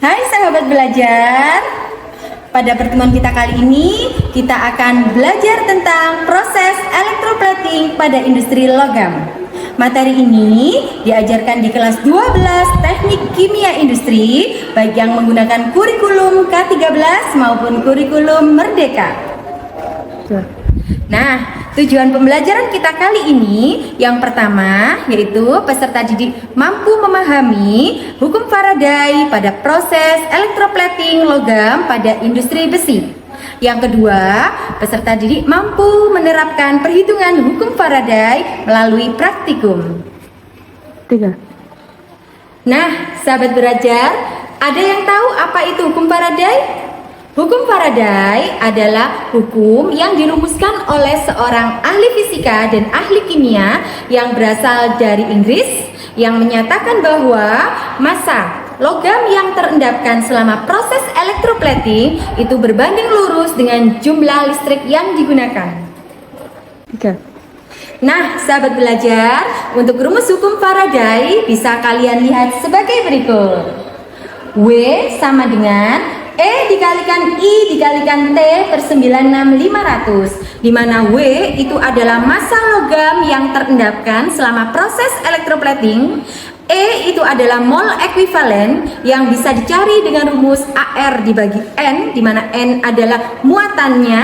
Hai sahabat belajar, pada pertemuan kita kali ini kita akan belajar tentang proses elektroplating pada industri logam. Materi ini diajarkan di kelas 12 Teknik Kimia Industri, baik yang menggunakan kurikulum K13 maupun kurikulum Merdeka. Nah, tujuan pembelajaran kita kali ini yang pertama yaitu peserta didik mampu memahami hukum Faraday pada proses elektroplating logam pada industri besi. Yang kedua, peserta didik mampu menerapkan perhitungan hukum Faraday melalui praktikum. Nah, sahabat belajar, ada yang tahu apa itu hukum Faraday? Hukum Faraday adalah hukum yang dirumuskan oleh seorang ahli fisika dan ahli kimia yang berasal dari Inggris yang menyatakan bahwa massa logam yang terendapkan selama proses elektroplating itu berbanding lurus dengan jumlah listrik yang digunakan. Nah, sahabat belajar, untuk rumus hukum Faraday bisa kalian lihat sebagai berikut. W sama dengan E dikalikan I dikalikan T per 96500, di mana W itu adalah massa logam yang terendapkan selama proses elektroplating. E itu adalah mol ekuivalen yang bisa dicari dengan rumus AR dibagi N, di mana N adalah muatannya,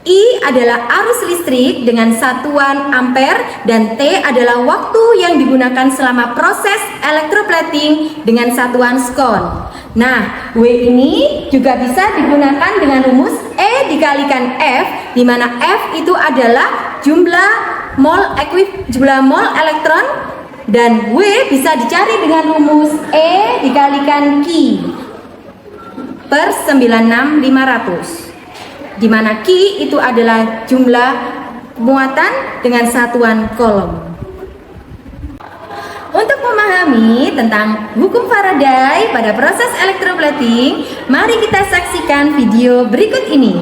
I adalah arus listrik dengan satuan ampere, dan T adalah waktu yang digunakan selama proses elektroplating dengan satuan skon. Nah, W ini juga bisa digunakan dengan rumus E dikalikan F, di mana F itu adalah jumlah mol elektron, dan W bisa dicari dengan rumus E dikalikan Q per 96500. Di mana Q itu adalah jumlah muatan dengan satuan kolom. Untuk memahami tentang hukum Faraday pada proses elektroplating, mari kita saksikan video berikut ini.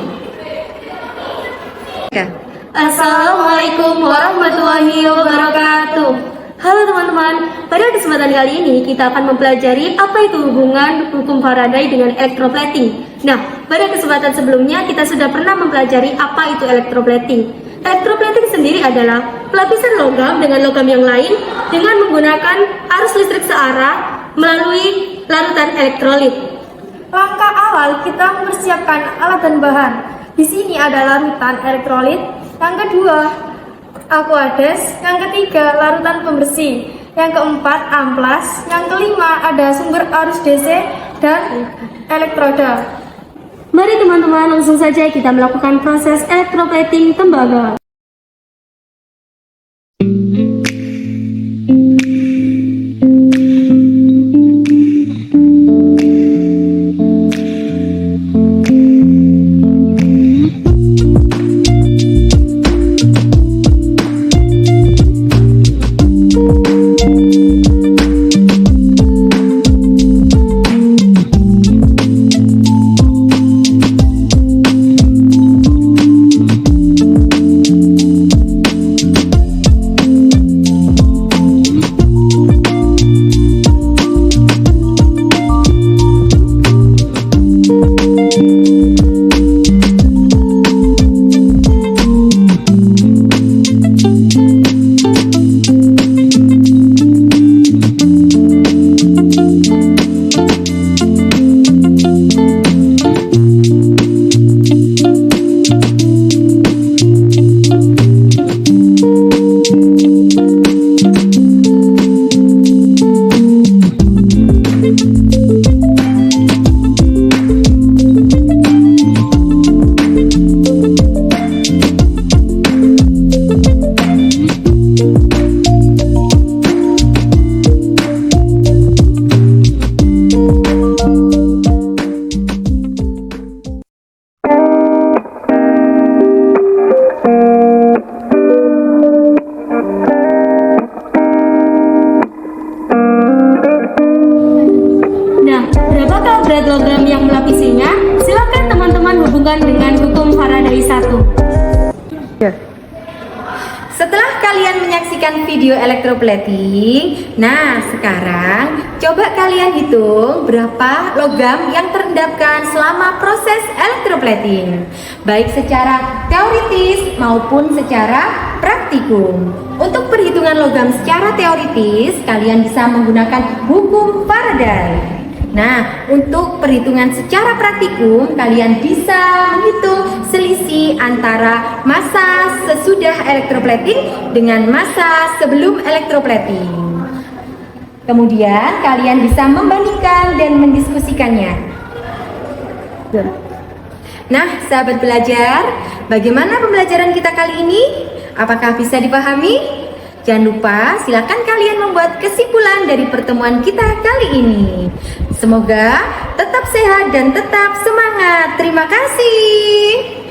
Assalamualaikum warahmatullahi wabarakatuh. Halo teman-teman, pada kesempatan kali ini kita akan mempelajari apa itu hubungan hukum Faraday dengan elektroplating. Nah, pada kesempatan sebelumnya kita sudah pernah mempelajari apa itu elektroplating. Elektroplating sendiri adalah pelapisan logam dengan logam yang lain dengan menggunakan arus listrik searah melalui larutan elektrolit. Langkah awal kita mempersiapkan alat dan bahan. Di sini ada larutan elektrolit. Yang kedua, aqueous. Yang ketiga, larutan pembersih. Yang keempat, amplas. Yang kelima, ada sumber arus DC dan elektroda. Mari teman-teman, langsung saja kita melakukan proses elektroplating tembaga. setelah kalian menyaksikan video electroplating, nah sekarang coba kalian hitung berapa logam yang terendapkan selama proses electroplating, baik secara teoritis maupun secara praktikum. Untuk perhitungan logam secara teoritis, kalian bisa menggunakan hukum Faraday. Nah, untuk perhitungan secara praktikum, kalian bisa menghitung selisih antara massa sesudah electroplating dengan massa sebelum electroplating. Kemudian, kalian bisa membandingkan dan mendiskusikannya. Nah, sahabat belajar, bagaimana pembelajaran kita kali ini? Apakah bisa dipahami? Jangan lupa silakan kalian membuat kesimpulan dari pertemuan kita kali ini. Semoga tetap sehat dan tetap semangat. Terima kasih.